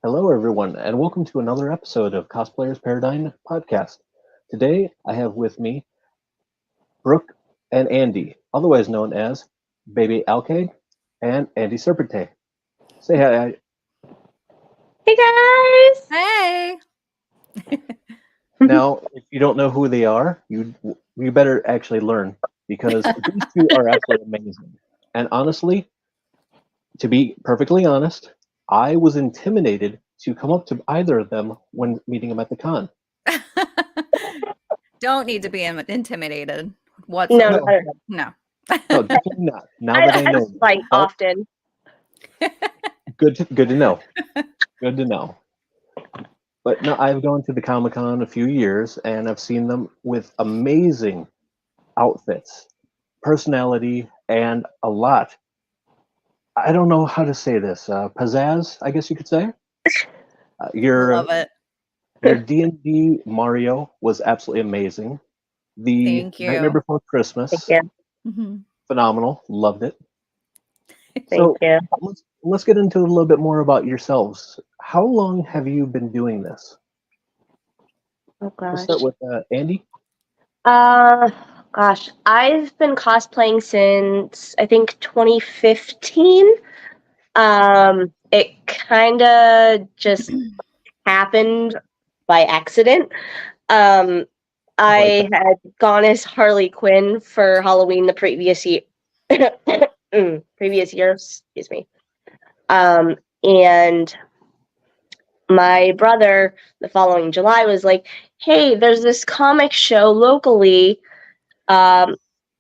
Hello, everyone, and welcome to another episode of Cosplayers Paradigm podcast. Today, I have with me Brooke and Andy, otherwise known as Bebe Alkaid and Andy Serpenti. Say hi. Hey guys! Hey. Now, if you don't know who they are, you better actually learn because these two are absolutely amazing. And honestly, to be perfectly honest, I was intimidated to come up to either of them when meeting them at the con. Don't need to be intimidated No, whatsoever. no. No, definitely not. Now I that I know, fight but often. good to know. Good to know. But no, I've gone to the Comic-Con a few years, and I've seen them with amazing outfits, personality, and a lot. I don't know how to say this. Pizzazz, I guess you could say. Your Love it. D&D Mario was absolutely amazing. The Thank you. Nightmare Before Christmas, Thank you. Mhm. phenomenal. Loved it. Thank So you. let's get into a little bit more about yourselves. How long have you been doing this? Oh Let's gosh. start with Andy. Gosh, I've been cosplaying since I think 2015. It kind of just happened by accident. I had gone as Harley Quinn for Halloween the previous year. Previous year, excuse me. And my brother the following July was like, "Hey, there's this comic show locally.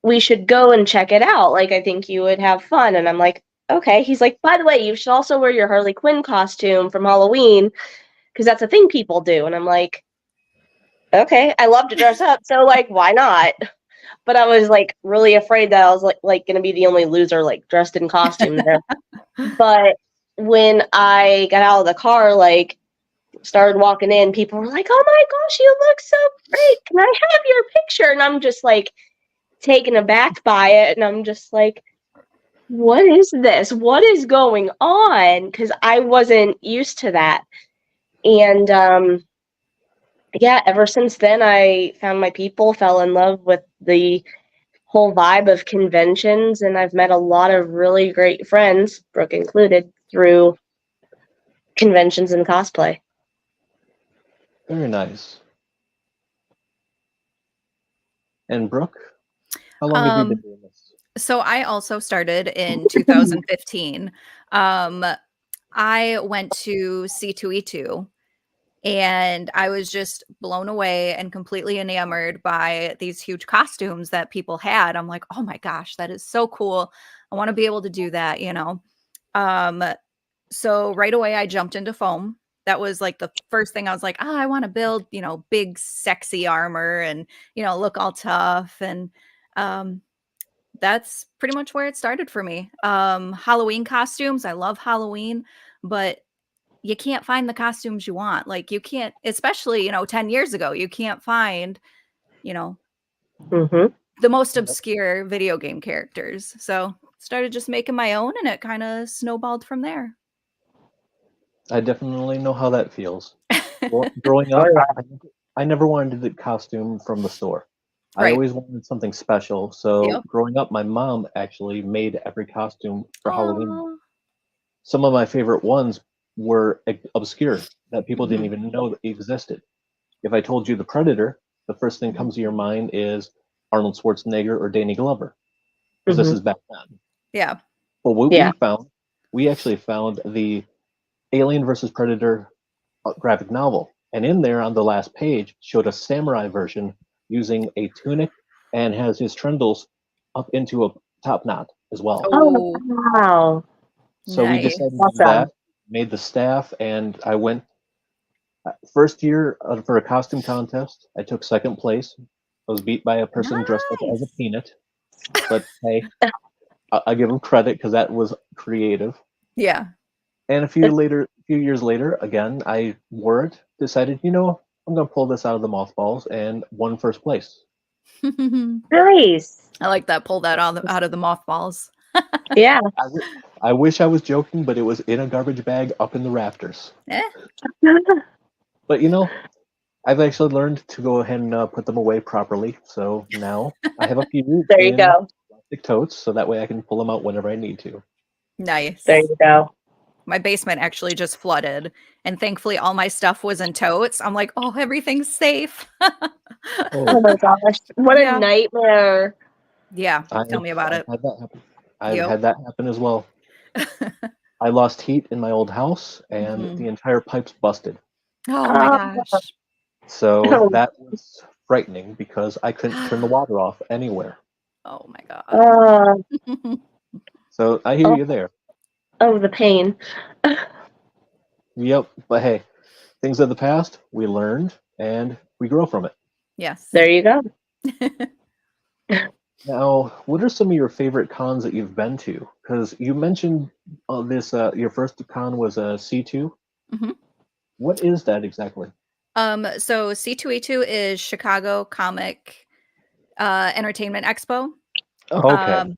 We should go and check it out. Like, I think you would have fun." And I'm like, "Okay." He's like, "By the way, you should also wear your Harley Quinn costume from Halloween because that's a thing people do." And I'm like, "Okay, I love to dress up, so like, why not?" But I was like really afraid that I was like gonna be the only loser like dressed in costume there. But when I got out of the car, like started walking in, people were like, "Oh my gosh, you look so great. Can I have your picture?" And I'm just like taken aback by it. And I'm just like, what is this? What is going on? Because I wasn't used to that. And yeah, ever since then, I found my people, fell in love with the whole vibe of conventions, and I've met a lot of really great friends, Brooke included, through conventions and cosplay. Very nice. And Brooke, how long have you been doing this? So I also started in 2015. I went to C2E2 and I was just blown away and completely enamored by these huge costumes that people had. I'm like, oh my gosh, that is so cool. I want to be able to do that, you know? Um, so right away I jumped into foam. That was like the first thing I was like, oh, I want to build, you know, big, sexy armor and, you know, look all tough. And that's pretty much where it started for me. Halloween costumes. I love Halloween, but you can't find the costumes you want. Like you can't, especially, you know, 10 years ago, you can't find, you know, Mm-hmm. the most obscure video game characters. So started just making my own and it kind of snowballed from there. I definitely know how that feels. Growing up, I never wanted the costume from the store. I Right. always wanted something special. So Yep. growing up, my mom actually made every costume for Halloween. Aw. Some of my favorite ones were obscure that people didn't Mhm. even know that existed. If I told you the Predator, the first thing comes to your mind is Arnold Schwarzenegger or Danny Glover, because this is back then. Yeah. But what Yeah. we actually found the Alien versus Predator graphic novel, and in there on the last page showed a samurai version using a tunic and has his trundles up into a top knot as well. Oh, Oh, wow. So we nice. decided to do Awesome. that, made the staff, and I went first year for a costume contest. I took second place. I was beat by a person dressed up as a Nice. peanut, but hey, I give them credit because that was creative. Yeah. And a few years later, again, I wore it. Decided, I'm going to pull this out of the mothballs, and won first place. Nice. I like that. Pull that out of the mothballs. Yeah. I wish I was joking, but it was in a garbage bag up in the rafters. But I've actually learned to go ahead and put them away properly. So now I have a few There you in go. plastic totes, so that way I can pull them out whenever I need to. Nice. There you go. My basement actually just flooded, and thankfully all my stuff was in totes. I'm like, oh, everything's safe. Oh my gosh. What Yeah. a nightmare. Yeah, tell me about it. I've had that happen. I've Yep. had that happen as well. I lost heat in my old house, and the entire pipes busted. Oh my gosh. So that was frightening because I couldn't turn the water off anywhere. Oh my god. Uh, So I hear you there. oh, the pain. Yep, but hey, things of the past, we learned and we grow from it. Yes. There you go. Now, what are some of your favorite cons that you've been to? Because you mentioned your first con was a C2. Mhm. What is that exactly? So C2E2 is Chicago Comic Entertainment Expo. Oh, okay.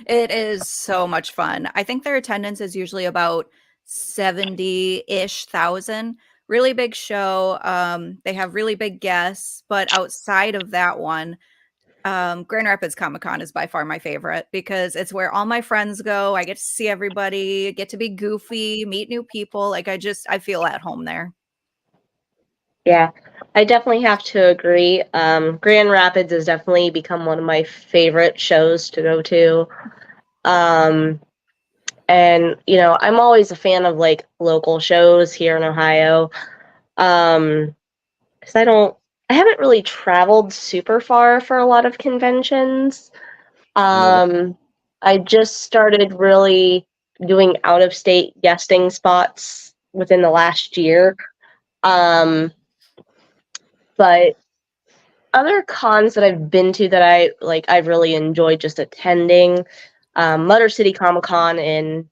It is so much fun. I think their attendance is usually about 70-ish thousand. Really big show. They have really big guests, but outside of that one, Grand Rapids Comic Con is by far my favorite because it's where all my friends go. I get to see everybody, get to be goofy, meet new people. Like I feel at home there. Yeah, I definitely have to agree. Grand Rapids has definitely become one of my favorite shows to go to. And I'm always a fan of like local shows here in Ohio. Because I haven't really traveled super far for a lot of conventions. I just started really doing out of state guesting spots within the last year. But other cons that I've been to that I've really enjoyed just attending, Motor City Comic Con in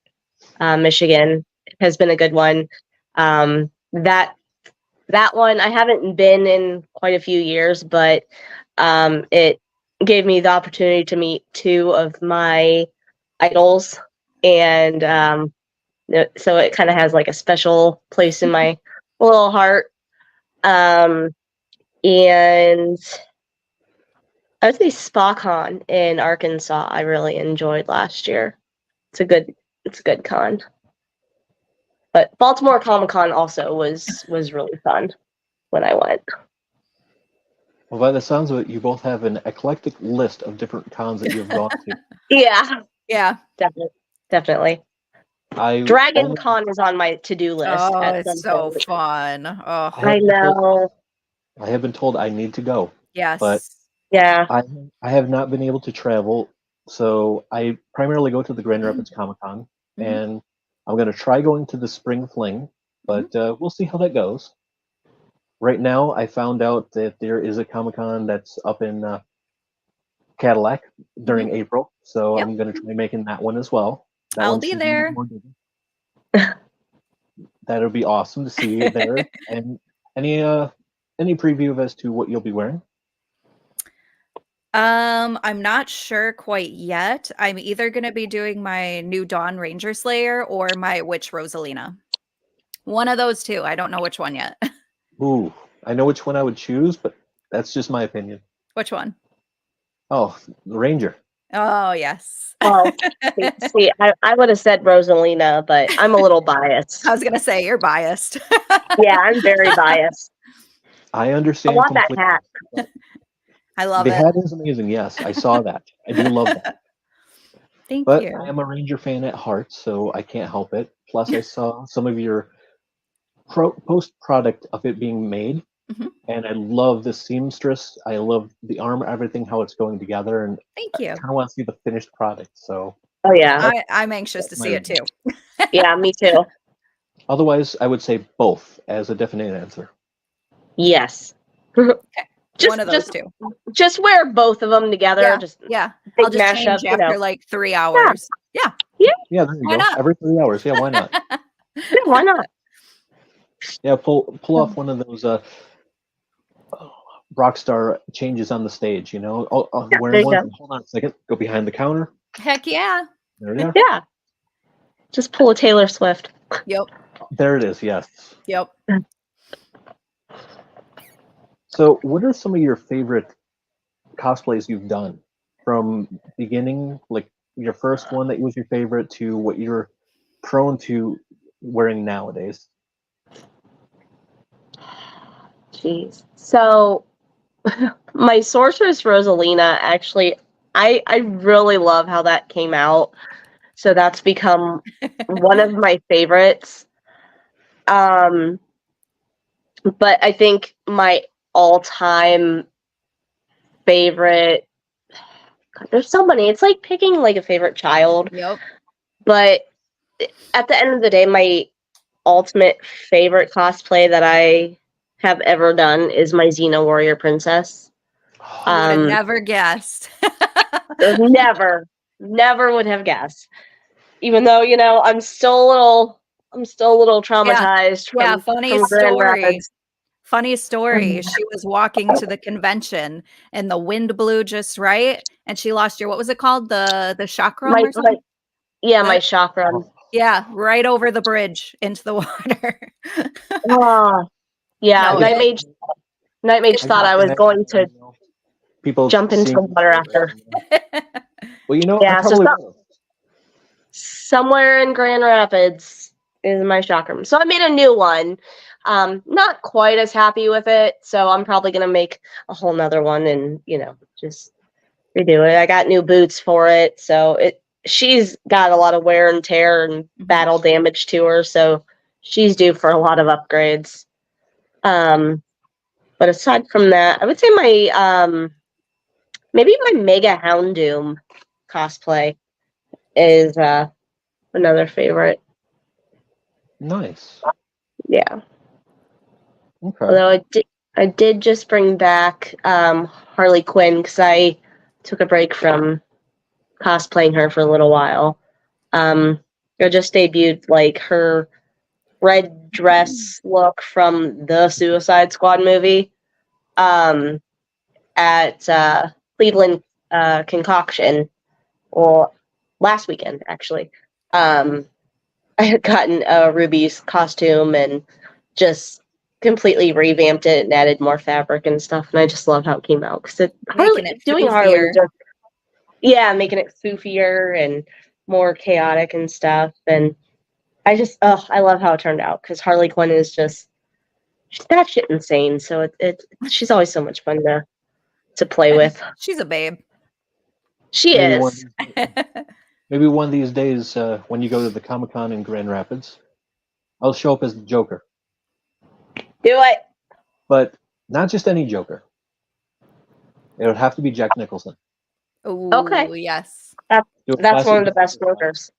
Michigan has been a good one. That one I haven't been in quite a few years, but it gave me the opportunity to meet two of my idols, and so it kind of has like a special place in my little heart. And I would say SpaCon in Arkansas I really enjoyed last year. It's a good con. But Baltimore Comic Con also was really fun when I went. Well, by the sounds of it, you both have an eclectic list of different cons that you've gone to. Yeah, Yeah. definitely. Dragon Con is on my to-do list. Oh, it's so fun. Oh, I know. I have been told I need to go. Yes. But yeah, I have not been able to travel, so I primarily go to the Grand Rapids Comic Con, and I'm going to try going to the Spring Fling, but we'll see how that goes. Right now, I found out that there is a Comic Con that's up in Cadillac during April, so I'm going to try making that one as well. I'll be there. That'll be awesome to see you there. And any preview as to what you'll be wearing? I'm not sure quite yet. I'm either going to be doing my New Dawn Ranger Slayer or my Witch Rosalina. One of those two. I don't know which one yet. Ooh, I know which one I would choose, but that's just my opinion. Which one? Oh, the Ranger. Oh, yes. Oh, see, I would have said Rosalina, but I'm a little biased. I was going to say, you're biased. Yeah, I'm very biased. I understand. I want that hat. I love it. The hat is amazing. Yes, I saw that. I do love that. Thank but you. I am a Ranger fan at heart, so I can't help it. Plus, I saw some of your post product of it being made, and I love the seamstress. I love the armor, everything, how it's going together, and thank you. I kind of want to see the finished product. So, oh yeah, I'm anxious to see it too. Yeah, me too. Otherwise, I would say both as a definite answer. Yes. One of those two. Just wear both of them together. Yeah. I'll just change after like 3 hours. Yeah. There you go. Not? Every 3 hours. Yeah, why not? Yeah, why not? Yeah, pull off one of those rock star changes on the stage. Wearing one. Hold on a second. Go behind the counter. Heck yeah. There you are. Yeah. Just pull a Taylor Swift. Yep. There it is. Yes. Yep. So, what are some of your favorite cosplays you've done from beginning, like your first one that was your favorite, to what you're prone to wearing nowadays? Jeez. So my Sorceress Rosalina, actually, I really love how that came out. So that's become one of my favorites. But I think my all-time favorite, God, there's so many. It's like picking like a favorite child. Yep. But at the end of the day, my ultimate favorite cosplay that I have ever done is my Xena Warrior Princess. I would have never guessed. Never would have guessed. Even though, I'm still a little traumatized Yeah, from Grand Rapids. Funny story. She was walking to the convention and the wind blew just right and she lost what was it called? The chakram or something? My chakram. Yeah, right over the bridge into the water. Yeah, No, Night Mage thought I was going to people jump into the water after. Well, Yeah, I probably will. Somewhere in Grand Rapids is my chakram. So I made a new one. Not quite as happy with it, so I'm probably gonna make a whole nother one and just redo it. I got new boots for it, so she's got a lot of wear and tear and battle damage to her, so she's due for a lot of upgrades. But aside from that, I would say my maybe my Mega Houndoom cosplay is another favorite. Nice. Yeah. Okay. Although I did just bring back Harley Quinn because I took a break from cosplaying her for a little while. I just debuted like her red dress look from the Suicide Squad movie at Cleveland Concoction, or last weekend actually. I had gotten Ruby's costume and just completely revamped it and added more fabric and stuff, and I just love how it came out because Harley is just making it foofier and more chaotic and stuff, and I love how it turned out because Harley Quinn is just she's batshit insane, so she's always so much fun to play with. She's a babe. She is. Maybe one of these days, when you go to the Comic-Con in Grand Rapids, I'll show up as the Joker. Do it. But not just any Joker. It would have to be Jack Nicholson. Ooh, okay. Yes. That's one of the best Jokers.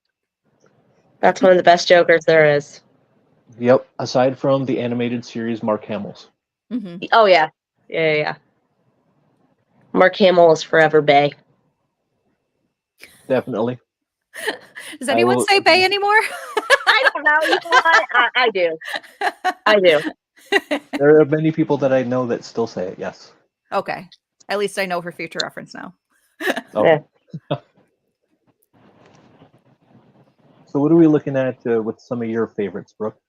That's one of the best Jokers there is. Yep. Aside from the animated series Mark Hamill's. Mm-hmm. Oh, yeah. Yeah. Mark Hamill is forever Bay. Definitely. Does anyone say Bay anymore? I don't know. You know what? I do. There are many people that I know that still say it, yes. Okay. At least I know for future reference now. Okay. So what are we looking at with some of your favorites, Brooke?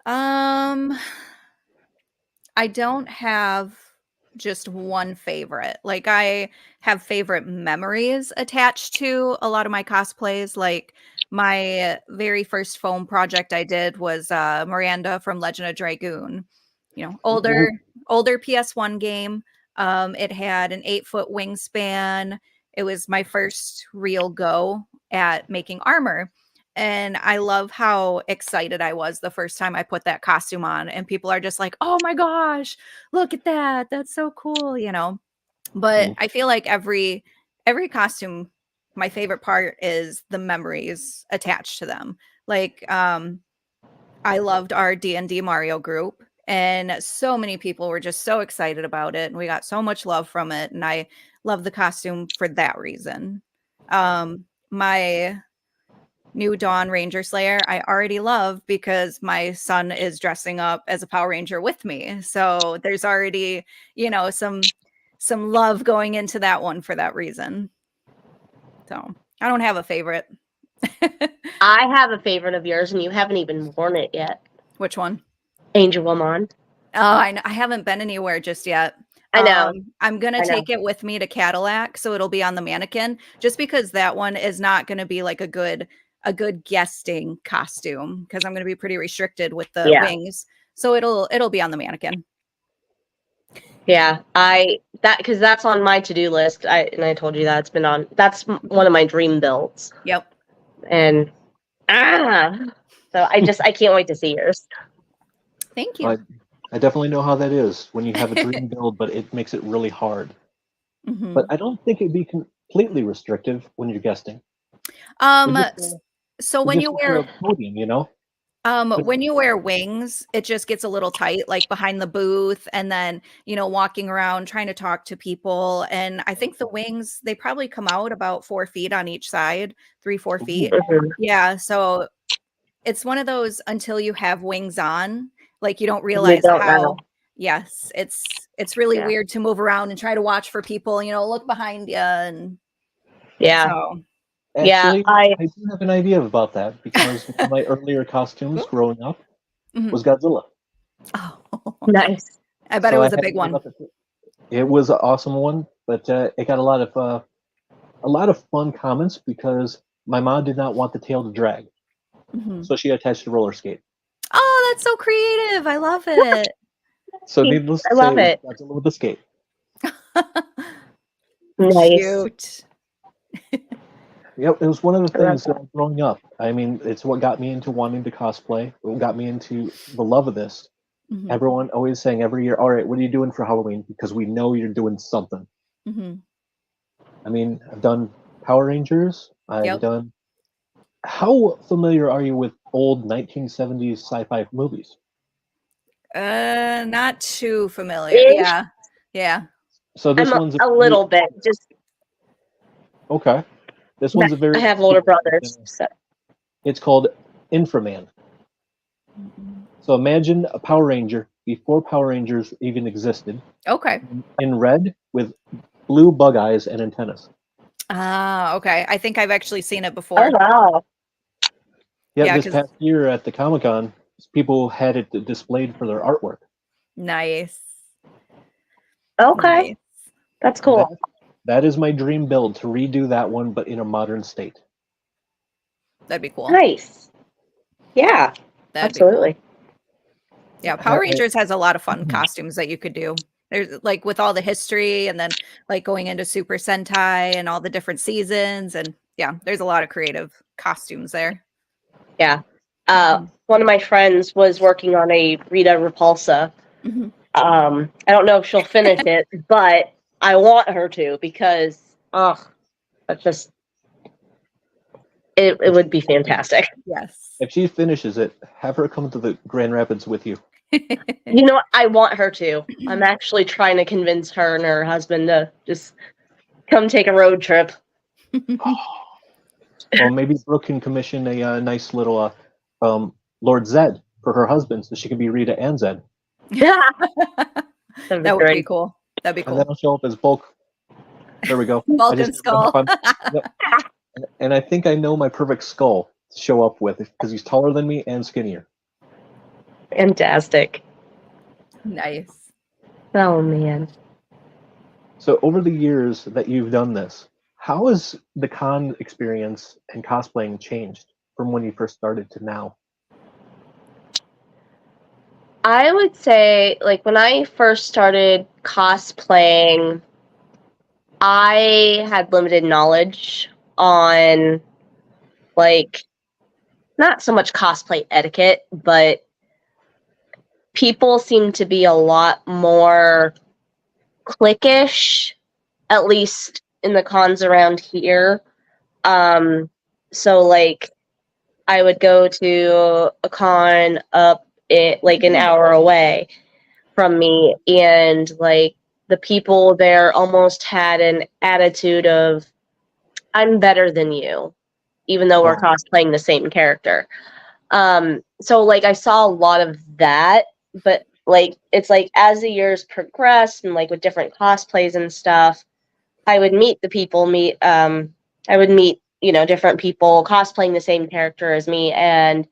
I don't have just one favorite. Like I have favorite memories attached to a lot of my cosplays. Like my very first foam project I did was Miranda from Legend of Dragoon. Older PS1 game. It had an 8-foot wingspan. It was my first real go at making armor. And I love how excited I was the first time I put that costume on. And people are just like, oh my gosh, look at that. That's so cool, But I feel like every costume, my favorite part is the memories attached to them. Like, I loved our D&D Mario group. And so many people were just so excited about it. And we got so much love from it. And I love the costume for that reason. My new Dawn Ranger Slayer, I already love because my son is dressing up as a Power Ranger with me. So there's already, some love going into that one for that reason. So I don't have a favorite. I have a favorite of yours, and you haven't even worn it yet. Which one? Angel Woman. Oh, I haven't been anywhere just yet. I know. I'm gonna I know. take it with me to Cadillac, so it'll be on the mannequin. Just because that one is not going to be like a good guesting costume, because I'm going to be pretty restricted with the wings. So it'll be on the mannequin. Yeah, because that's on my to-do list. I told you that that's one of my dream builds. Yep. And so I can't wait to see yours. Thank you. I definitely know how that is when you have a dream build, but it makes it really hard. Mm-hmm. But I don't think it'd be completely restrictive when you're guesting. So when you wear a podium, you know. When you wear wings, it just gets a little tight, like behind the booth, and then walking around trying to talk to people. And I think the wings, they probably come out about 4 feet on each side, 3-4 feet. Mm-hmm. Yeah, so it's one of those until you have wings on, like you don't realize how. Yes, it's really weird to move around and try to watch for people. Look behind you and So. Actually, I do have an idea about that because one of my earlier costumes growing up was Godzilla. Oh, nice! I bet it was a big one. It was an awesome one, but it got a lot of fun comments because my mom did not want the tail to drag, so she attached a roller skate. Oh, that's so creative! I love it. So needless to say, Godzilla with the skate. Nice. Cute. Yep, it was one of the things growing up. I mean, it's what got me into wanting to cosplay. What got me into the love of this. Mm-hmm. Everyone always saying every year, all right, what are you doing for Halloween? Because we know you're doing something. Mm-hmm. I mean, I've done Power Rangers. I've done... How familiar are you with old 1970s sci-fi movies? Not too familiar. Yeah. So this one's a little bit. Just okay. This one's a very... I have older brothers. So. It's called Inframan. So imagine a Power Ranger before Power Rangers even existed. Okay. In red with blue bug eyes and antennas. Okay. I think I've actually seen it before. Oh, wow. Yeah, this past year at the Comic-Con, people had it displayed for their artwork. Nice. Okay. Nice. That's cool. That is my dream build, to redo that one, but in a modern state. That'd be cool. Nice. Yeah, absolutely. Cool. Yeah, Power Rangers has a lot of fun costumes that you could do. There's like with all the history and then like going into Super Sentai and all the different seasons. And yeah, there's a lot of creative costumes there. Yeah. One of my friends was working on a Rita Repulsa. Mm-hmm. I don't know if she'll finish it, but I want her to because, that's just, it would be fantastic. Yes. If she finishes it, have her come to the Grand Rapids with you. You know what? I want her to. I'm actually trying to convince her and her husband to just come take a road trip. Well, maybe Brooke can commission a nice little Lord Zed for her husband so she can be Rita and Zed. Yeah. That would be cool. That'd be cool. And then I'll show up as Bulk. There we go. Bulk and Skull. Yep. And I think I know my perfect skull to show up with because he's taller than me and skinnier. Fantastic. Nice. Oh, man. So over the years that you've done this, how has the con experience and cosplaying changed from when you first started to now? I would say, like, when I first started cosplaying, I had limited knowledge on, like, not so much cosplay etiquette, but people seem to be a lot more cliquish, at least in the cons around here. So, like, I would go to a con up like an hour away from me, and like the people there almost had an attitude of I'm better than you, even though we're cosplaying the same character. So like I saw a lot of that, but like it's like as the years progressed and like with different cosplays and stuff, I would meet the people I would meet different people cosplaying the same character as me, and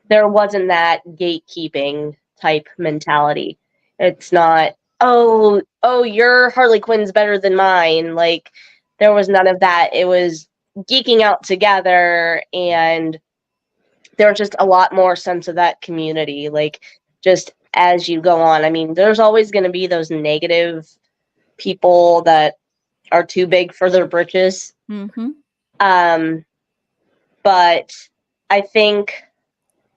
there wasn't that gatekeeping type mentality. It's not, oh, your Harley Quinn's better than mine. Like, there was none of that. It was geeking out together, and there was just a lot more sense of that community. Like, just as you go on, I mean, there's always going to be those negative people that are too big for their britches. Mm-hmm. But I think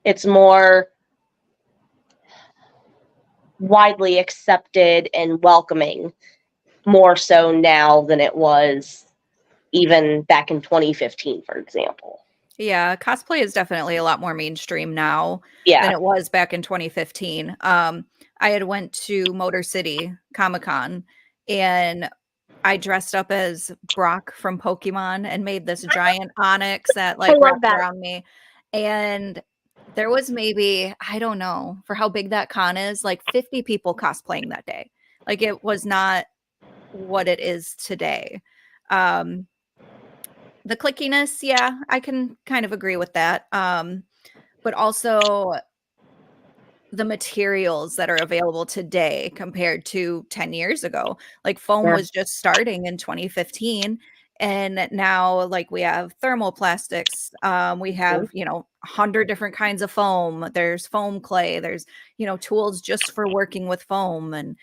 it's more widely accepted and welcoming, more so now than it was even back in 2015, for example. Yeah, cosplay is definitely a lot more mainstream now Yeah. than it was back in 2015. I had went to Motor City Comic-Con, and I dressed up as Brock from Pokemon and made this giant onyx that I love wrapped that. around me. And there was maybe, I don't know, for how big that con is, 50 people cosplaying that day. Like, it was not what it is today. The clickiness, yeah, I can kind of agree with that. But also the materials that are available today compared to 10 years ago. Like, foam was just starting in 2015. And now, we have thermoplastics. We have, 100 different kinds of foam. There's foam clay. There's, tools just for working with foam. And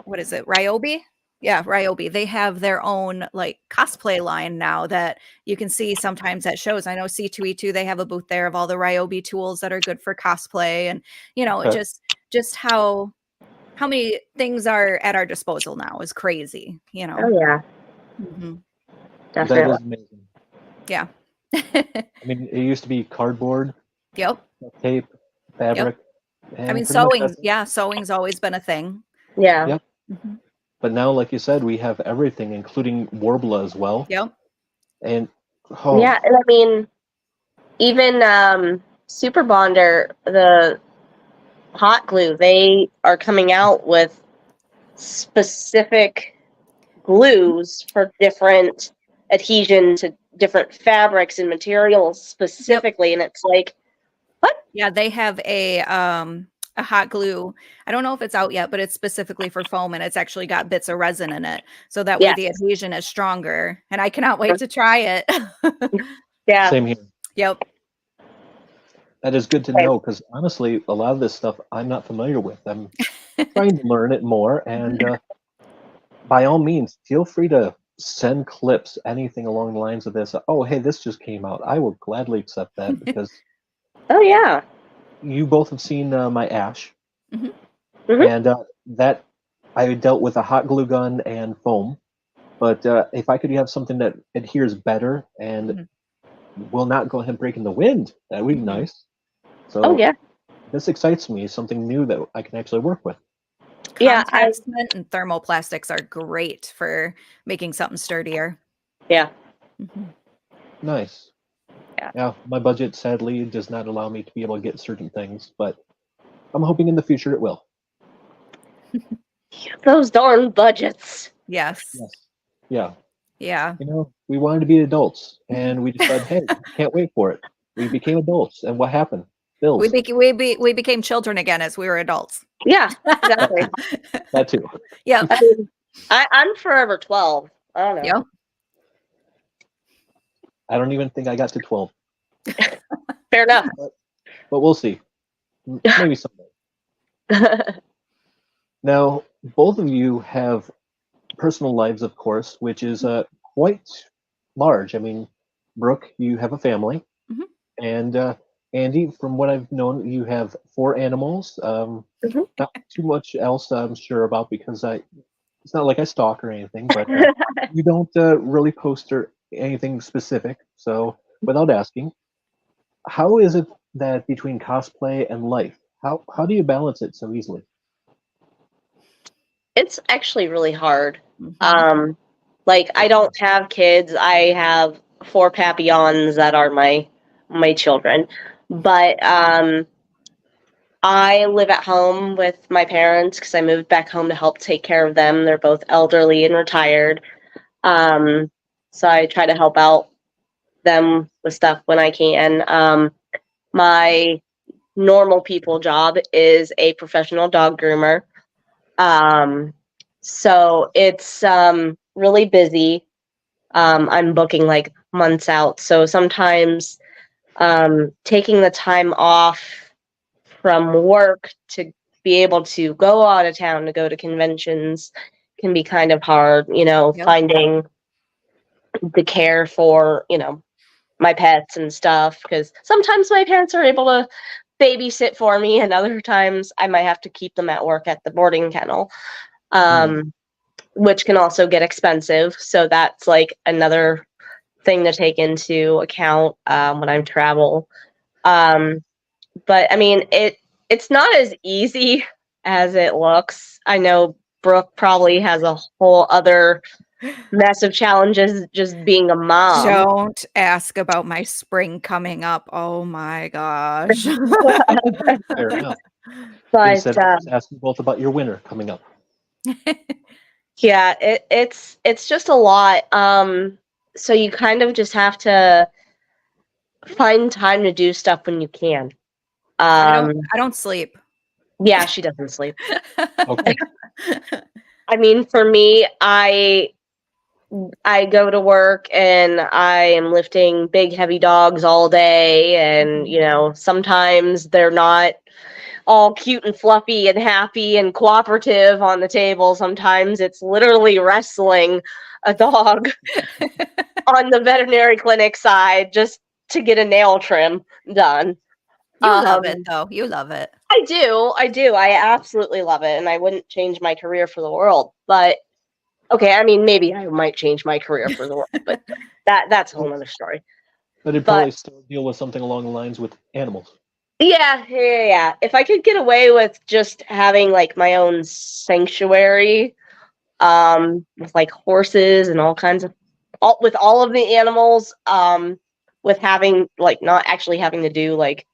what is it? Ryobi? Yeah, Ryobi. They have their own cosplay line now that you can see sometimes at shows. I know C2E2, they have a booth there of all the Ryobi tools that are good for cosplay, and Okay. just how many things are at our disposal now is crazy. Oh yeah, Mhm. That definitely. is amazing. Yeah. I mean, it used to be cardboard, Yep. tape, fabric. I And mean, pretty much sewing. that's it. Yeah, sewing's always been a thing. Yeah. Yep. Mhm. But now, like you said, we have everything, including Warbler as well. Yep. And Yeah, and I mean, even Super Bonder, the hot glue, they are coming out with specific glues for different adhesion to different fabrics and materials specifically, and it's like, Yeah, they have a hot glue. I don't know if it's out yet, but it's specifically for foam, and it's actually got bits of resin in it. So that way yes, the adhesion is stronger. And I cannot wait to try it. yeah, same here. Yep. That is good to know, because honestly, a lot of this stuff I'm not familiar with. I'm trying to learn it more, and by all means, feel free to send clips, anything along the lines of this. Oh, hey, this just came out. I will gladly accept that, because oh yeah, you both have seen my Ash, Mhm. Mhm. and that I dealt with a hot glue gun and foam. But if I could have something that adheres better and Mhm. will not go ahead and break in the wind, that would be Mhm. nice. So oh yeah, this excites me. Something new that I can actually work with. yeah, Contact cement and thermoplastics are great for making something sturdier. yeah. Mhm. Nice. Yeah. Yeah, my budget sadly does not allow me to be able to get certain things, but I'm hoping in the future it will. Those darn budgets. Yes. Yes. Yeah. Yeah. You know, we wanted to be adults, and we decided, hey, can't wait for it. We became adults, and what happened? Bills. We became children again as we were adults. Yeah, exactly. That too. Yep. I mean, I'm forever 12. I don't know. Yep. I don't even think I got to 12, Fair enough. but we'll see. Maybe someday. Now, both of you have personal lives, of course, which is quite large. I mean, Brooke, you have a family, Mhm. and Andy, from what I've known, you have 4 animals. Mhm. Not too much else I'm sure about, because it's not like I stalk or anything, but you don't really post or anything specific. So, without asking, how is it that between cosplay and life, how do you balance it so easily? It's actually really hard. Mhm. Like, I don't have kids. I have 4 papillons that are my children. But I live at home with my parents because I moved back home to help take care of them. They're both elderly and retired. Um, so I try to help out them with stuff when I can. My normal people job is a professional dog groomer. So it's really busy. I'm booking like months out. So sometimes taking the time off from work to be able to go out of town to go to conventions can be kind of hard, Yep. finding the care for, my pets and stuff. Because sometimes my parents are able to babysit for me, and other times I might have to keep them at work at the boarding kennel, which can also get expensive. So that's like another thing to take into account when I travel. But I mean, it's not as easy as it looks. I know Brooke probably has a whole other mess of challenges just being a mom. Don't ask about my spring coming up. Oh my gosh. Fair enough. But Instead of just asking both about your winter coming up. yeah, it's just a lot. So you kind of just have to find time to do stuff when you can. I don't sleep. Yeah, she doesn't sleep. Okay. I mean, for me, I go to work and I am lifting big heavy dogs all day, and sometimes they're not all cute and fluffy and happy and cooperative on the table. Sometimes it's literally wrestling a dog on the veterinary clinic side just to get a nail trim done. You love it though. You love it. I do. I absolutely love it, and I wouldn't change my career for the world. But okay, I mean, maybe I might change my career for the world, but that's a whole other story. But it'd probably still deal with something along the lines with animals. Yeah. If I could get away with just having like my own sanctuary, with like horses and all kinds of with all of the animals, with having like not actually having to do like,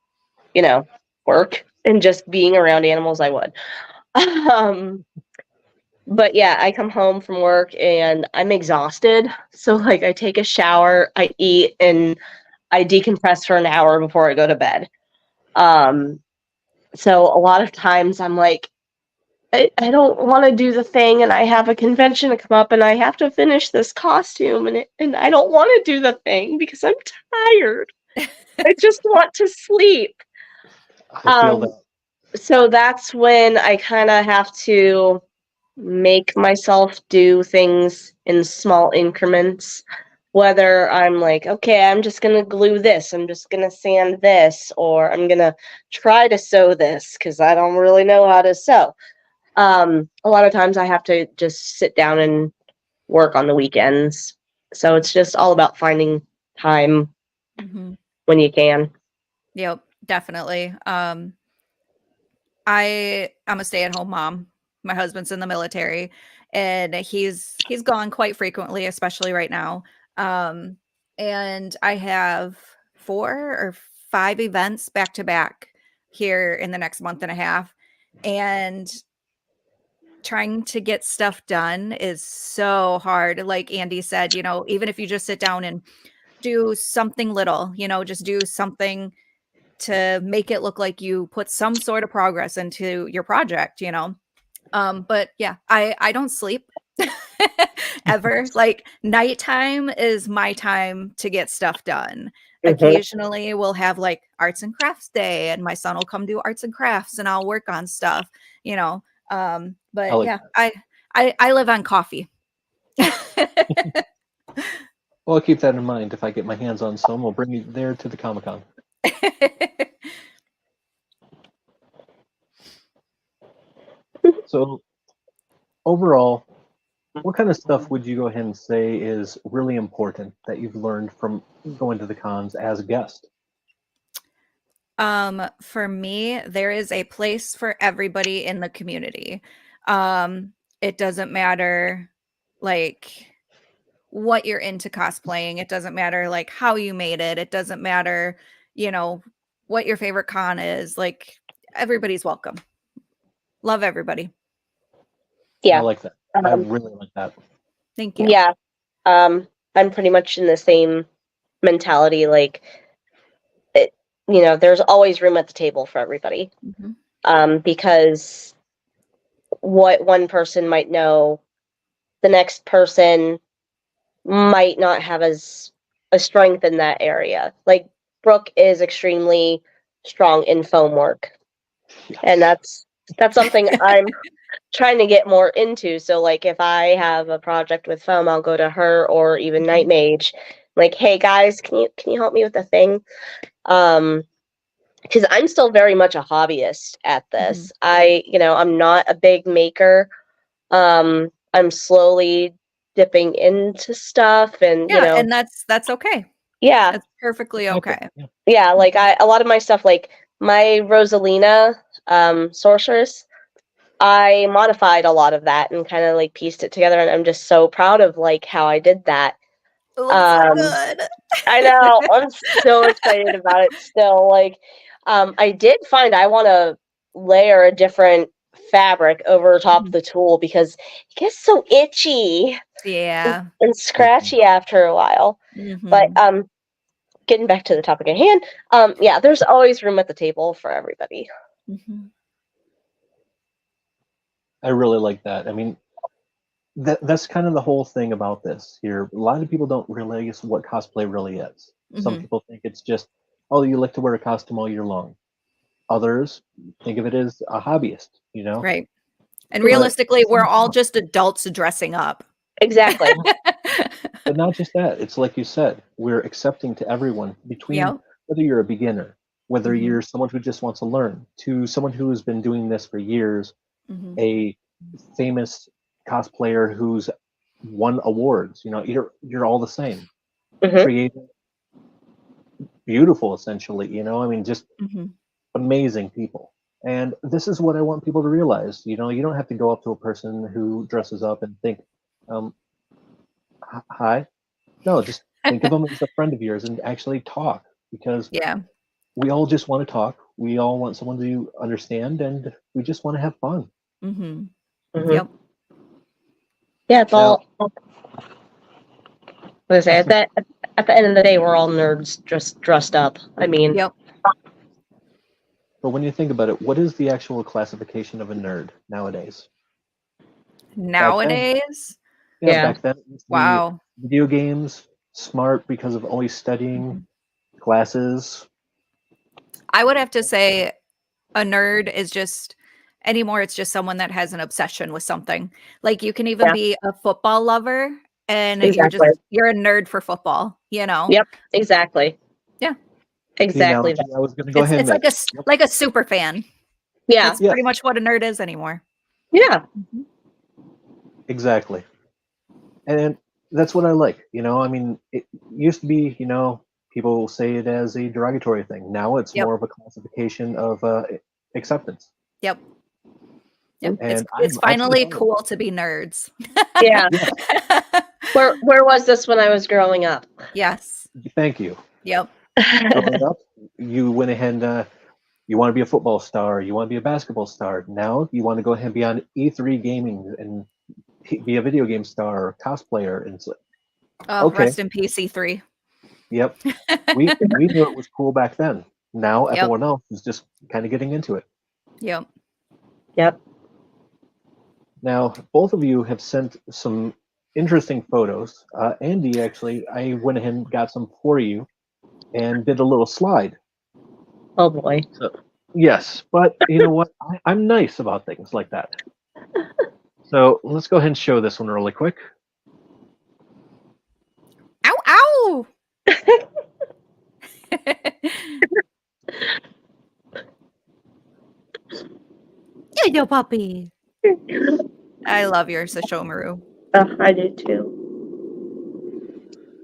work and just being around animals, I would. But yeah, I come home from work and I'm exhausted. So like I take a shower, I eat, and I decompress for an hour before I go to bed. So a lot of times I'm like, I don't want to do the thing, and I have a convention to come up, and I have to finish this costume, and I don't want to do the thing because I'm tired. I just want to sleep. I feel that. So that's when I kind of have to make myself do things in small increments. Whether I'm like, okay, I'm just going to glue this, I'm just going to sand this, or I'm going to try to sew this because I don't really know how to sew. A lot of times I have to just sit down and work on the weekends. So it's just all about finding time when you can. Yep, definitely. I'm a stay-at-home mom. My husband's in the military, and he's gone quite frequently, especially right now. And I have 4 or 5 events back to back here in the next month and a half, and trying to get stuff done is so hard. Like Andi said, even if you just sit down and do something little, just do something to make it look like you put some sort of progress into your project. But yeah, I don't sleep ever. Like nighttime is my time to get stuff done. Occasionally we'll have like arts and crafts day, and my son will come do arts and crafts and I'll work on stuff, but yeah, I live on coffee. Well, I'll keep that in mind. If I get my hands on some, we'll bring you there to the Comic-Con. So, overall, what kind of stuff would you go ahead and say is really important that you've learned from going to the cons as a guest? For me, there is a place for everybody in the community. It doesn't matter like what you're into cosplaying. It doesn't matter like how you made it. It doesn't matter, what your favorite con is. Like everybody's welcome. Love everybody. Yeah. I like that. I really like that. Thank you. Yeah. I'm pretty much in the same mentality. Like, there's always room at the table for everybody. Because what one person might know, the next person might not have as a strength in that area. Like, Brooke is extremely strong in foam work. Yes. And that's something I'm trying to get more into. So, like, if I have a project with foam, I'll go to her or even Night Mage. Like, hey guys, can you help me with the thing? Because I'm still very much a hobbyist at this. I'm not a big maker. I'm slowly dipping into stuff, and and that's okay. Yeah, That's perfectly okay. Yeah, like a lot of my stuff, like my Rosalina sorceress, I modified a lot of that and kind of like pieced it together, and I'm just so proud of like how I did that. It looks so good. I know. I'm so excited about it still. Like, I did find I want to layer a different fabric over top of the tool because it gets so itchy Yeah. and scratchy after a while. But getting back to the topic at hand, yeah, there's always room at the table for everybody. I really like that. I mean, that's kind of the whole thing about this here. A lot of people don't realize what cosplay really is. Some people think it's just, oh, you like to wear a costume all year long. Others think of it as a hobbyist, Right. And realistically, we're all just adults dressing up. Exactly. But not just that. It's like you said, we're accepting to everyone between whether you're a beginner, whether you're someone who just wants to learn, to someone who has been doing this for years, a famous cosplayer who's won awards. You're all the same. Creative, beautiful, essentially. I mean, just amazing people. And this is what I want people to realize. You don't have to go up to a person who dresses up and think, hi. No, just think of them as a friend of yours and actually talk, because we all just want to talk. We all want someone to understand, and we just want to have fun. Yep. Yeah, it's all. What I say, at the end of the day, we're all nerds just dressed up. I mean. Yep. But when you think about it, what is the actual classification of a nerd nowadays? Nowadays? Back then, it used to Wow. be video games, smart because of always studying, glasses. I would have to say a nerd is just, anymore, it's just someone that has an obsession with something. Like, you can even be a football lover and you're a nerd for football, Yep, exactly. Yeah. Exactly. I was going to go ahead. It's like a super fan. Yeah. That's pretty much what a nerd is anymore. Yeah. Exactly. And that's what I like. I mean, it used to be, people say it as a derogatory thing. Now it's more of a classification of acceptance. Yep. And it's finally cool to be nerds. Yeah. Where was this when I was growing up? Yes. Thank you. Yep. Growing up, you went ahead and you want to be a football star, you want to be a basketball star. Now you want to go ahead and be on E3 gaming and be a video game star or cosplayer. And so, rest in peace, E3. Yep. we knew it was cool back then. Now everyone else is just kind of getting into it. Yep. Now, both of you have sent some interesting photos. Andi, actually, I went ahead and got some for you and did a little slide. Oh boy. So, yes, but you know what? I'm nice about things like that. So let's go ahead and show this one really quick. Ow, ow! Yeah, yo, puppy. I love your Sashomaru. I do too.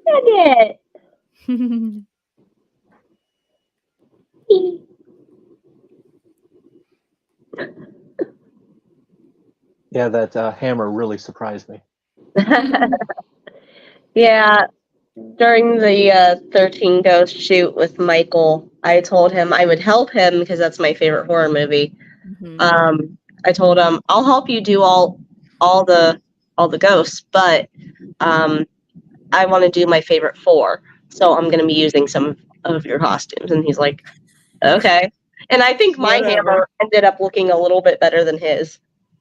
I did. Yeah, that hammer really surprised me. Yeah, during the 13 Ghost shoot with Michael, I told him I would help him because that's my favorite horror movie. I told him I'll help you do all the ghosts, but I want to do my favorite 4, so I'm going to be using some of your costumes. And he's like, okay. And I think my Whatever. hammer ended up looking a little bit better than his.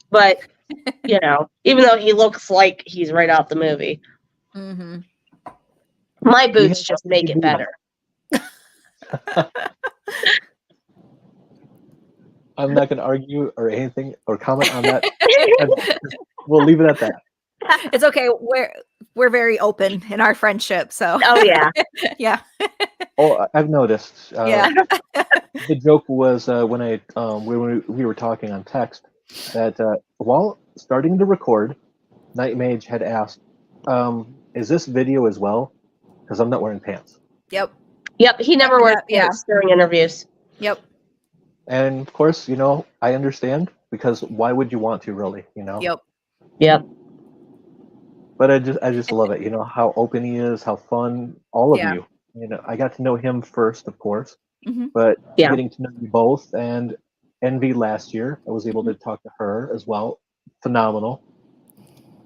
But, you know, even though he looks like he's right out the movie, Mm-hmm. my boots just make it better. I'm not going to argue or anything or comment on that. We'll leave it at that. It's okay. We're very open in our friendship, so. Oh, yeah. Yeah. Oh, I've noticed. Yeah. The joke was when we were talking on text that while starting to record, Night Mage had asked, "Is this video as well? Because I'm not wearing pants." Yep. Yep, he never wears pants during interviews. Yep. And of course, I understand, because why would you want to, really? Yep. Yep. But I just love it. How open he is, how fun, all of Yeah. you. I got to know him first, of course, Mhm. but Yeah. getting to know you both, and Envy last year, I was able to talk to her as well. Phenomenal.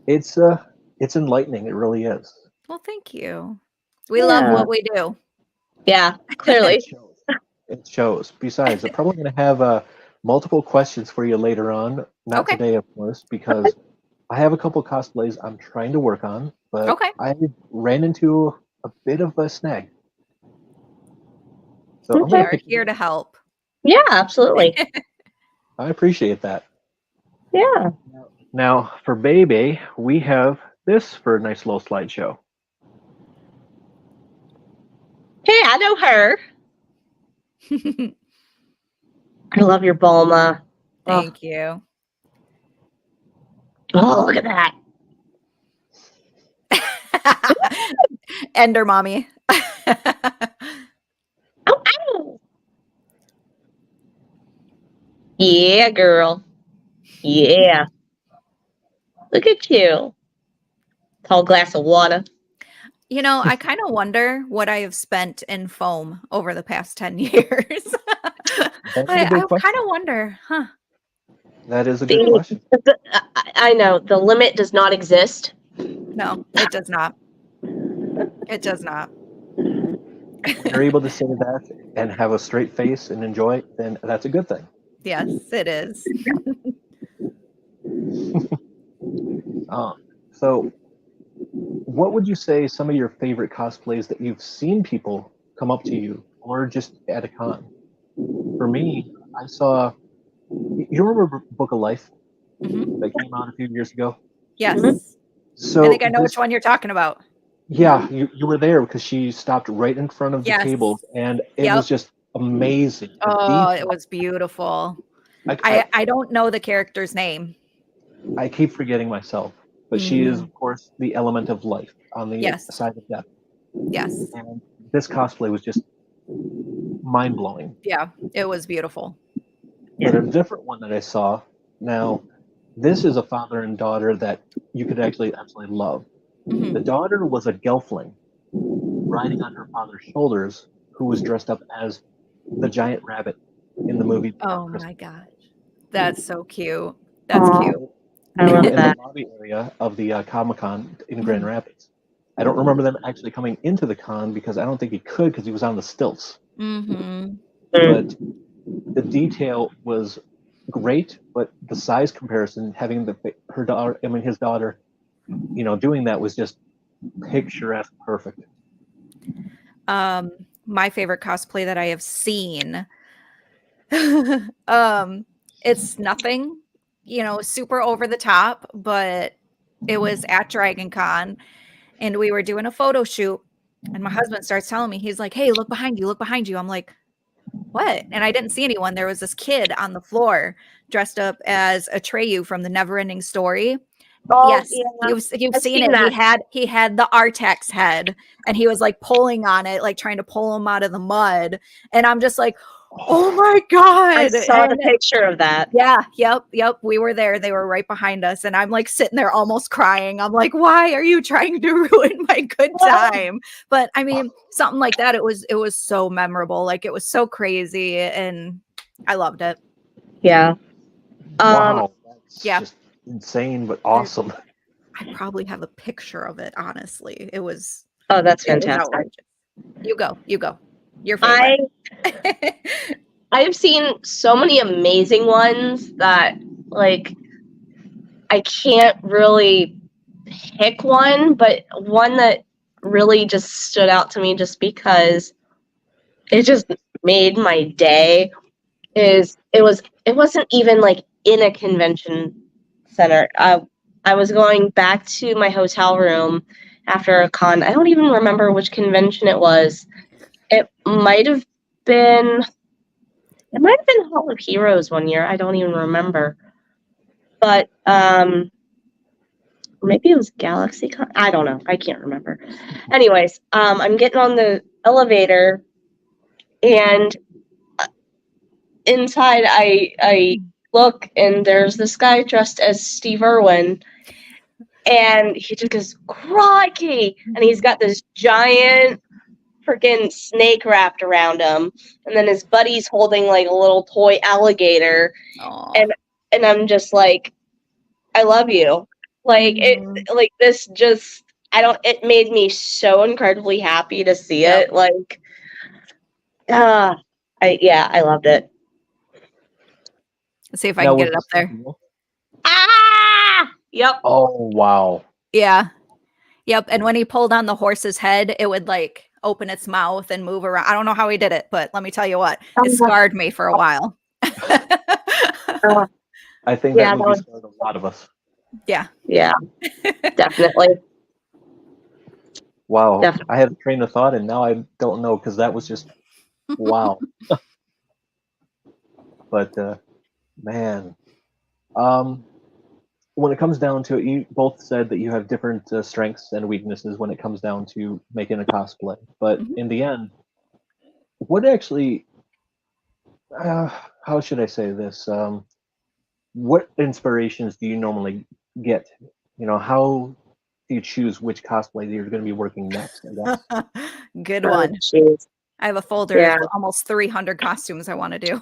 It's enlightening. It really is. Well, thank you. We love what we do. Yeah, clearly. It shows. It shows. Besides, I'm probably going to have multiple questions for you later on. Not Okay. today, of course, because I have a couple cosplays I'm trying to work on, but Okay. I ran into a bit of a snag. So I'm We gonna are here to help. Yeah, absolutely. I appreciate that. Yeah. Now, for Bebe, we have this for a nice little slideshow. Hey, I know her. I love your Bulma. Thank you. Oh, look at that. Ender mommy. Ow, ow. Yeah, girl. Yeah. Look at you. Tall glass of water. I kind of wonder what I have spent in foam over the past 10 years. I kind of wonder, huh? That is a good question. I know. The limit does not exist. No, it does not. It does not. When you're able to say that and have a straight face and enjoy it, then that's a good thing. Yes, it is. So, what would you say some of your favorite cosplays that you've seen people come up to you or just at a con? For me, I saw. You remember Book of Life that came out a few years ago? Yes. So I think I know which one you're talking about. Yeah, you were there because she stopped right in front of the table, and it was just amazing. Oh, it was beautiful. I don't know the character's name. I keep forgetting myself, but she is, of course, the element of life on the side of death. Yes. And this cosplay was just mind-blowing. Yeah, it was beautiful. But a different one that I saw, now, this is a father and daughter that you could actually absolutely love. The daughter was a gelfling riding on her father's shoulders, who was dressed up as the giant rabbit in the movie. Oh my gosh. That's so cute. That's cute. I love in that. the lobby area of the Comic-Con in Grand Rapids. I don't remember them actually coming into the con because I don't think he could because he was on the stilts. But the detail was great, but the size comparison, having his daughter, doing that was just picturesque, perfect. My favorite cosplay that I have seen, it's nothing, super over the top, but it was at Dragon Con and we were doing a photo shoot and my husband starts telling me, he's like, hey, look behind you, look behind you. I'm like, what? And I didn't see anyone. There was this kid on the floor dressed up as Atreyu from the Neverending Story. Oh, yes, yeah. you've seen it. That. He had the Artex head and he was like pulling on it, like trying to pull him out of the mud. And I'm just like, oh my God. I saw the picture of that. Yeah. Yep. We were there. They were right behind us. And I'm like sitting there almost crying. I'm like, why are you trying to ruin my good time? But I mean, something like that. It was so memorable. Like it was so crazy and I loved it. Yeah. Wow. That's just insane, but awesome. I probably have a picture of it, honestly. It was Oh, that's it was fantastic. outrageous. You go. Your favorite. I have seen so many amazing ones that, like, I can't really pick one, but one that really just stood out to me just because it just made my day is it wasn't even like in a convention center. I was going back to my hotel room after a con. I don't even remember which convention it was. It might have been Hall of Heroes one year. I don't even remember. But maybe it was GalaxyCon. I don't know. I can't remember. Anyways, I'm getting on the elevator, and inside I look, and there's this guy dressed as Steve Irwin, and he just goes, "Crikey!" And he's got this giant freaking snake wrapped around him, and then his buddy's holding like a little toy alligator. Aww. And I'm just like, I love you. Like this just it made me so incredibly happy to see it. Like I loved it. Let's see if I can get it up there. Ah! Yep. Oh wow. Yeah. Yep. And when he pulled on the horse's head, it would like open its mouth and move around. I don't know how he did it, but let me tell you what, it scarred me for a while. I think that movie scared a lot of us. Yeah. Yeah. Definitely. Wow. Definitely. I had a train of thought and now I don't know because that was just wow. But man. When it comes down to it, you both said that you have different strengths and weaknesses when it comes down to making a cosplay. But in the end, what actually, how should I say this? What inspirations do you normally get? You know, how do you choose which cosplay you're going to be working next? I guess. Good one. Geez. I have a folder of almost 300 costumes I want to do.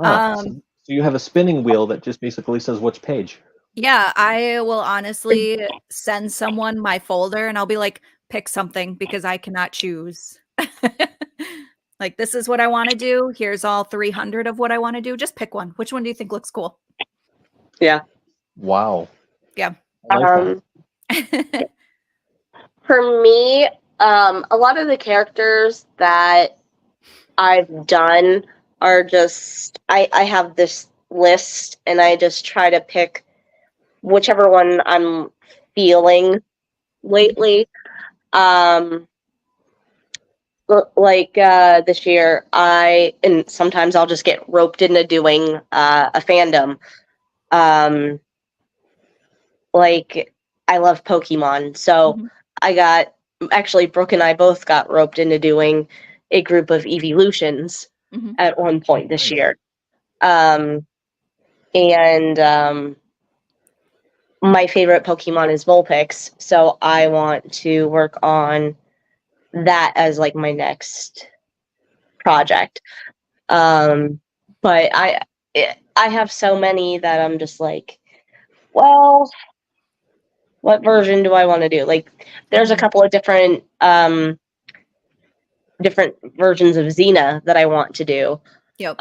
So you have a spinning wheel that just basically says which page. Yeah, I will honestly send someone my folder and I'll be like, pick something because I cannot choose. Like, this is what I want to do. Here's all 300 of what I want to do. Just pick one. Which one do you think looks cool? Yeah. Wow. Yeah. For me, a lot of the characters that I've done are just, I have this list and I just try to pick whichever one I'm feeling lately. Like this year, and sometimes I'll just get roped into doing a fandom. Like, I love Pokemon, so actually, Brooke and I both got roped into doing a group of evolutions at one point this year. My favorite Pokemon is Vulpix, so I want to work on that as like my next project. But I have so many that I'm just like, well, what version do I want to do? Like, there's a couple of different versions of Xena that I want to do. Yep.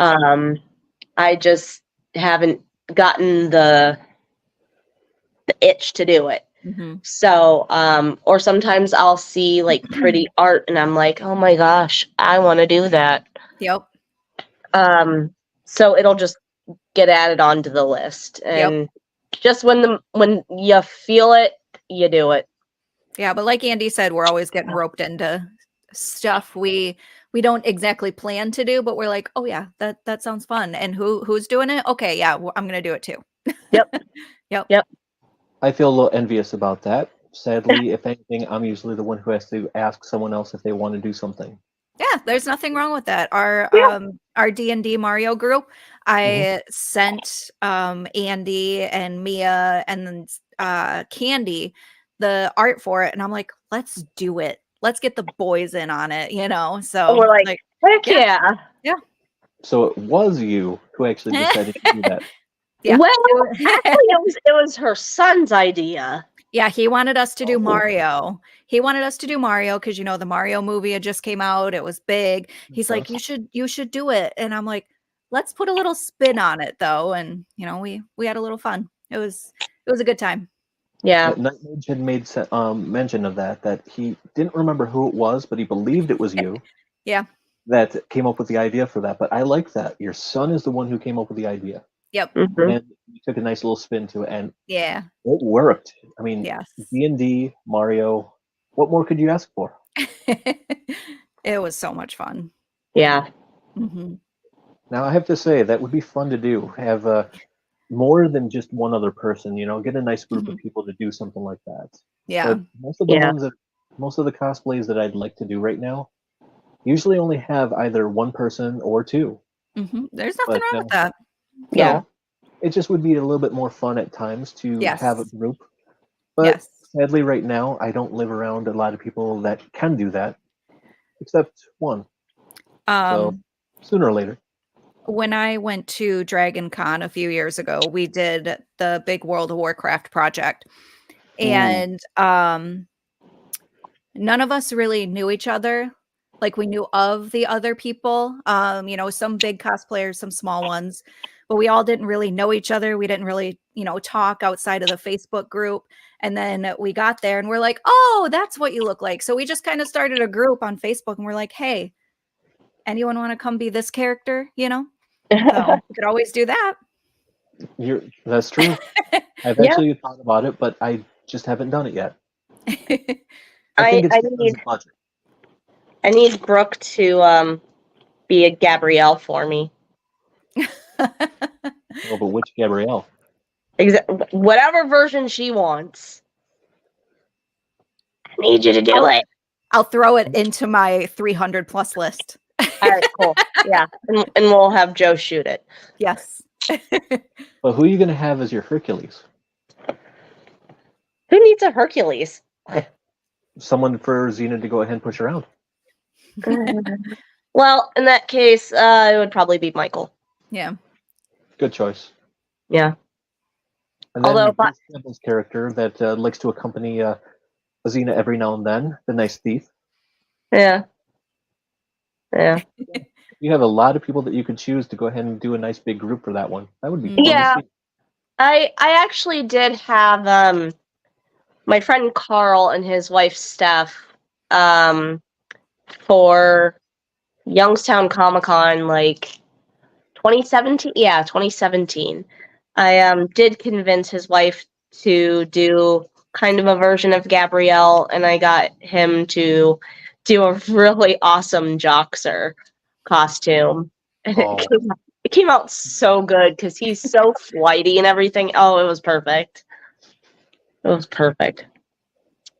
I just haven't gotten the itch to do it. So, or sometimes I'll see like pretty art and I'm like, oh my gosh, I want to do that. Yep. So it'll just get added onto the list, and just when you feel it, you do it. Yeah, but like Andi said, we're always getting roped into stuff we don't exactly plan to do, but we're like, oh yeah, that sounds fun. And who's doing it? Okay, yeah, I'm gonna do it too. Yep. I feel a little envious about that. Sadly, if anything, I'm usually the one who has to ask someone else if they want to do something. Yeah, there's nothing wrong with that. Our D&D Mario group, I sent Andi and Mia and Candy the art for it, and I'm like, let's do it. Let's get the boys in on it, you know. So we're like heck yeah. So it was you who actually decided to do that. Yeah. Well, actually, it was her son's idea. Yeah, he wanted us to do Oh. Mario. He wanted us to do Mario because the Mario movie had just came out. It was big. He's like, you should do it. And I'm like, let's put a little spin on it though. And we had a little fun. It was a good time. Yeah. Night Mage had made mention of that he didn't remember who it was, but he believed it was you Yeah. that came up with the idea for that. But I like that. Your son is the one who came up with the idea. Yep. Mhm. And you took a nice little spin to it, and Yeah. it worked. I mean, Yes. D&D, Mario, what more could you ask for? It was so much fun. Yeah. Hmm. Now, I have to say, that would be fun to do. Have more than just one other person, get a nice group of people to do something like that. Yeah. But most of the cosplays that I'd like to do right now usually only have either one person or two. There's nothing But, wrong with that. Yeah. No, it just would be a little bit more fun at times to have a Yes. group. But Yes. sadly, right now, I don't live around a lot of people that can do that, except one. So sooner or later. When I went to Dragon Con a few years ago, we did the big World of Warcraft project. And none of us really knew each other. Like we knew of the other people, some big cosplayers, some small ones, but we all didn't really know each other. We didn't really, talk outside of the Facebook group. And then we got there and we're like, oh, that's what you look like. So we just kind of started a group on Facebook and we're like, hey, anyone want to come be this character? So we could always do that. That's true. I've Yeah. actually thought about it, but I just haven't done it yet. I think it's I because need of budget. I need Brooke to be a Gabrielle for me. Oh, but which Gabrielle? Whatever version she wants. I need you to do it. I'll throw it into my 300 plus list. All right, cool. Yeah, and we'll have Joe shoot it. Yes. But who are you going to have as your Hercules? Who needs a Hercules? Someone for Xena to go ahead and push around. Well, in that case, it would probably be Michael. Yeah. Good choice. Yeah. And then Although, Bruce Campbell's character that likes to accompany Xena every now and then, the nice thief. yeah. You have a lot of people that you could choose to go ahead and do a nice big group for that one. That would be fun Yeah. to see. I actually did have my friend Carl and his wife Steph for Youngstown Comic-Con, like 2017. Yeah, 2017. I did convince his wife to do kind of a version of Gabrielle, and I got him to do a really awesome Joxer costume. And it came out so good because he's so flighty and everything. Oh, it was perfect. It was perfect.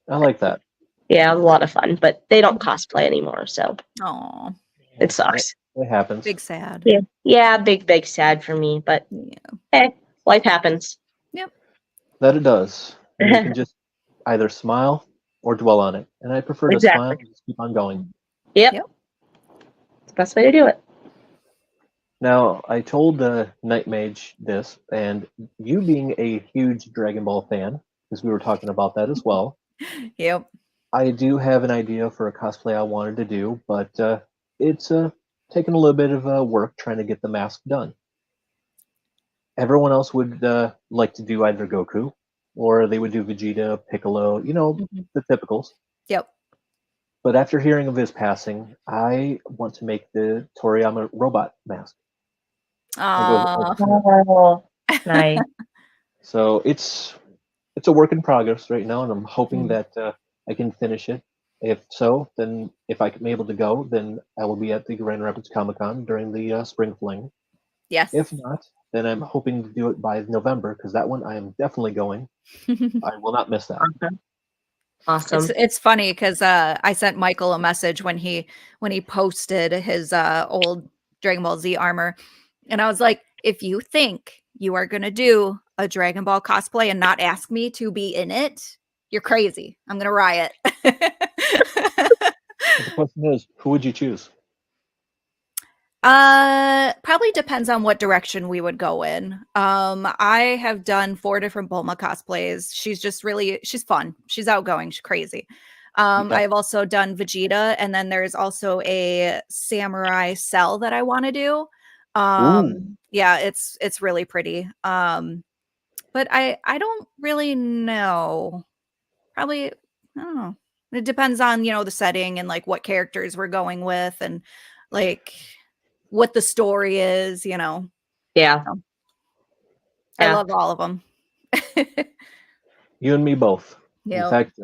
I like that. Yeah, it was a lot of fun, but they don't cosplay anymore, so Oh, it sucks. It happens. big sad. Yeah, big sad for me, but Yeah. life happens. Yep. That it does. And you can just either smile or dwell on it. And I prefer to smile and just keep on going. Yep. It's the best way to do it. Now, I told Night Mage this, and you being a huge Dragon Ball fan, because we were talking about that as well, Yep. I do have an idea for a cosplay I wanted to do, but it's taking a little bit of work trying to get the mask done. Everyone else would like to do either Goku, or they would do Vegeta, Piccolo, the typicals. Yep. But after hearing of his passing, I want to make the Toriyama robot mask. Oh, nice. So it's a work in progress right now, and I'm hoping that I can finish it. If so, then if I'm able to go, then I will be at the Grand Rapids Comic-Con during the Spring Fling. Yes. If not, then I'm hoping to do it by November, because that one I am definitely going. I will not miss that. Awesome. It's funny because I sent Michael a message when he posted his old Dragon Ball Z armor, and I was like, if you think you are gonna do a Dragon Ball cosplay and not ask me to be in it, you're crazy. I'm gonna riot. The question is, who would you choose? Probably depends on what direction we would go in. I have done 4 different Bulma cosplays. She's fun. She's outgoing. She's crazy. Yeah. I've also done Vegeta, and then there's also a Samurai Cell that I want to do. Yeah, it's really pretty. But I don't really know. Probably, I don't know. It depends on, the setting and like what characters we're going with and like what the story is. Yeah. So, I Yeah. love all of them. You and me both. In Yeah. fact,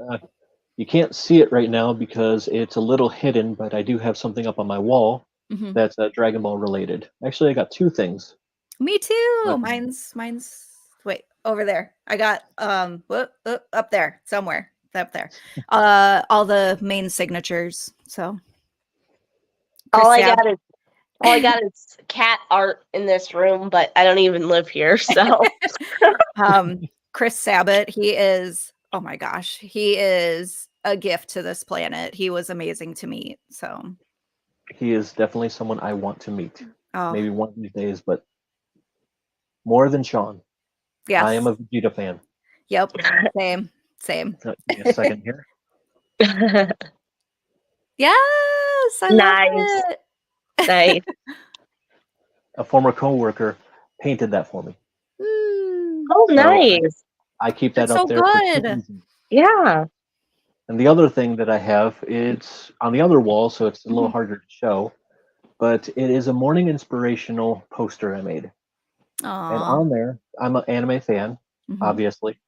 you can't see it right now because it's a little hidden, but I do have something up on my wall Mhm. that's Dragon Ball related. Actually, I got 2 things. Me too. But- Mine's wait, over there. I got up there somewhere. Up there. All the main signatures. So All I Chris got is cat art in this room, but I don't even live here, so Chris Sabat, oh my gosh, he is a gift to this planet. He was amazing to meet. So he is definitely someone I want to meet. oh Maybe one of these days, but more than Sean. yes. I am a Vegeta fan. Yep. Same. Give me a second here. Yes, I Nice. love it. nice. A former coworker painted that for me. Oh, So, nice. I keep that That's up so there for 2 good. reasons. Yeah. And the other thing that I have, it's on the other wall, so it's a little Mhm. harder to show, but it is a morning inspirational poster I made. And Aw. on there, I'm an anime fan, Mhm. obviously,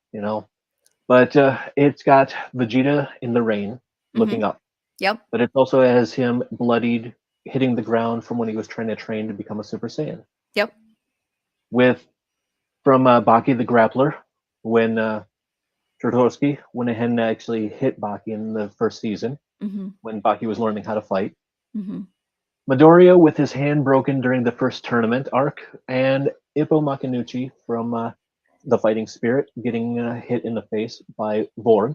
but it's got Vegeta in the rain looking up, Yep. but it also has him bloodied, hitting the ground from when he was trying to train to become a Super Saiyan. Yep. From Baki the Grappler, when Tartakovsky went ahead and actually hit Baki in the first season, Mhm. when Baki was learning how to fight. Mhm. Midoriya with his hand broken during the first tournament arc, and Ippo Makinuchi from the Fighting Spirit getting hit in the face by Vorg,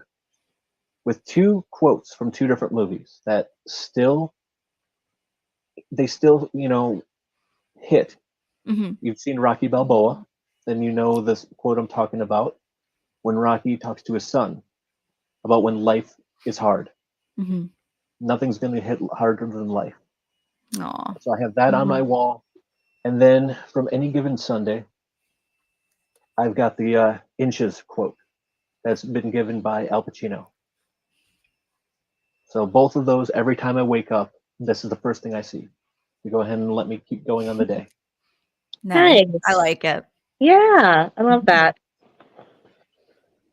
with 2 quotes from 2 different movies that still hit. Mhm. You've seen Rocky Balboa, then you know this quote I'm talking about when Rocky talks to his son about when life is hard. Mhm. Nothing's going to hit harder than life. Aw. So I have that on my wall. And then from Any Given Sunday, I've got the inches quote that's been given by Al Pacino. So both of those, every time I wake up, this is the first thing I see. You go ahead and let me keep going on the day. Nice. Nice. I like it. Yeah, I love that.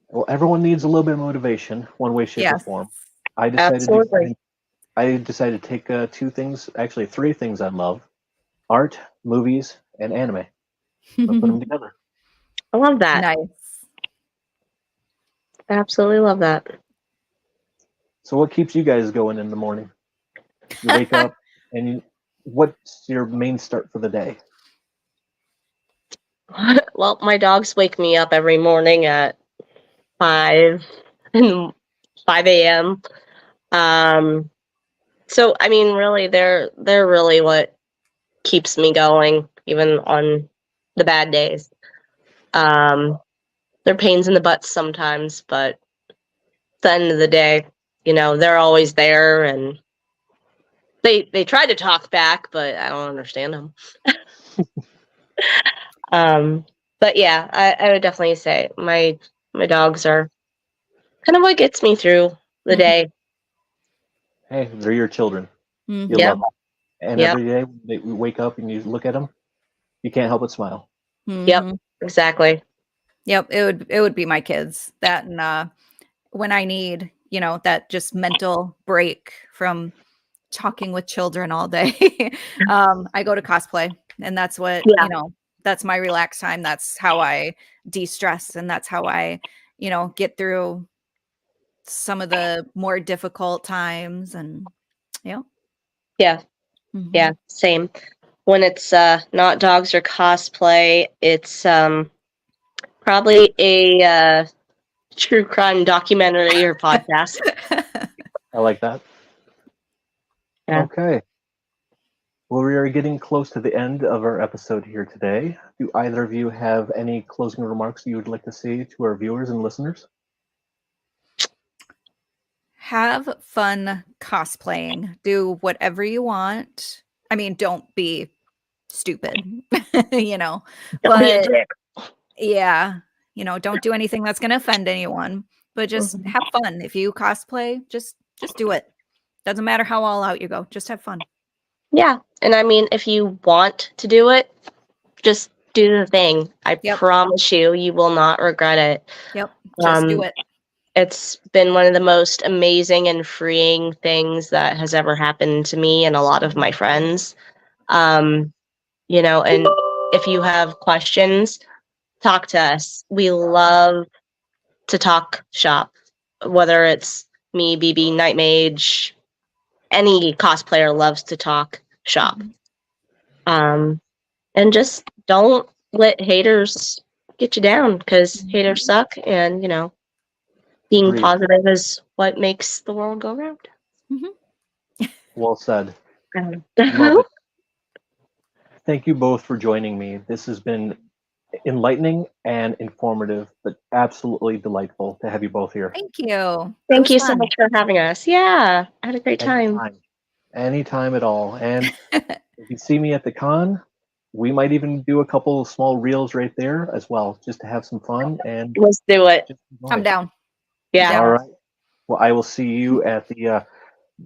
Well, everyone needs a little bit of motivation, one way, shape, or Yes. form. I decided Absolutely. to take 2 things, actually 3 things I love: art, movies, and anime. So put them together. I love that. Nice. Absolutely love that. So what keeps you guys going in the morning? You wake up, and what's your main start for the day? Well, my dogs wake me up every morning at 5 a.m. So I mean, really, they're really what keeps me going, even on the bad days. They're pains in the butt sometimes, but at the end of the day, they're always there, and they try to talk back, but I don't understand them. But yeah, I would definitely say my dogs are kind of what gets me through the day. Hey, they're your children. You Mhm. Yeah. love them. And Yep. every day when you wake up and you look at them, you can't help but smile. Yep. Mhm. Exactly. Yep. It would be my kids. That and when I need, that just mental break from talking with children all day. I go to cosplay, and that's what, Yeah. that's my relaxed time. That's how I de-stress, and that's how I, get through some of the more difficult times. And yeah. Yeah. Mhm. Yeah. Same. When it's not dogs or cosplay, it's probably a true crime documentary or podcast. I like that. Yeah. Okay. Well, we are getting close to the end of our episode here today. Do either of you have any closing remarks you would like to say to our viewers and listeners? Have fun cosplaying. Do whatever you want. I mean, don't be stupid, you know, Don't be a but dick. yeah, don't do anything that's going to offend anyone, but just Mhm. have fun. If you cosplay, just do it. Doesn't matter how all out you go. Just have fun. Yeah. And I mean, if you want to do it, just do the thing. I Yep. promise you will not regret it. Yep. Just do it. It's been one of the most amazing and freeing things that has ever happened to me and a lot of my friends. And if you have questions, talk to us. We love to talk shop, whether it's me, BB, Night Mage, any cosplayer loves to talk shop. And just don't let haters get you down, because haters suck, and being Agreed. positive is what makes the world go round. Well said. Um, Love it. Thank you both for joining me. This has been enlightening and informative, but absolutely delightful to have you both here. Thank you. Thank you so much for having us. Yeah, I had a great time. Anytime at all. And if you see me at the con, we might even do a couple of small reels right there as well, just to have some fun. And Let's do it. I'm down. Yeah. All right. Well, I will see you at the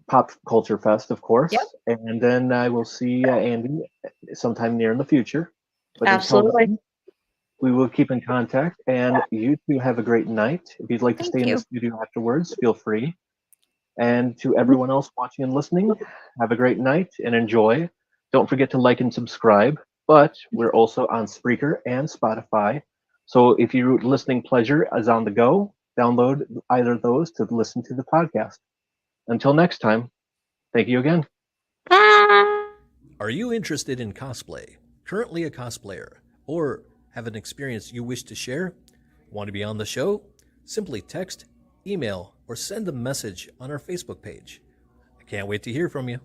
Pop Culture Fest, of course. Yep. And then I will see Andi sometime near in the future. But Absolutely. Until then, we will keep in contact. And you two have a great night. If you'd like to stay in the studio afterwards, feel free. And to everyone else watching and listening, have a great night and enjoy. Don't forget to like and subscribe. But we're also on Spreaker and Spotify. So if your listening pleasure is on the go, download either of those to listen to the podcast. Until next time, thank you again. Bye. Are you interested in cosplay, currently a cosplayer, or have an experience you wish to share? Want to be on the show? Simply text, email, or send a message on our Facebook page. I can't wait to hear from you.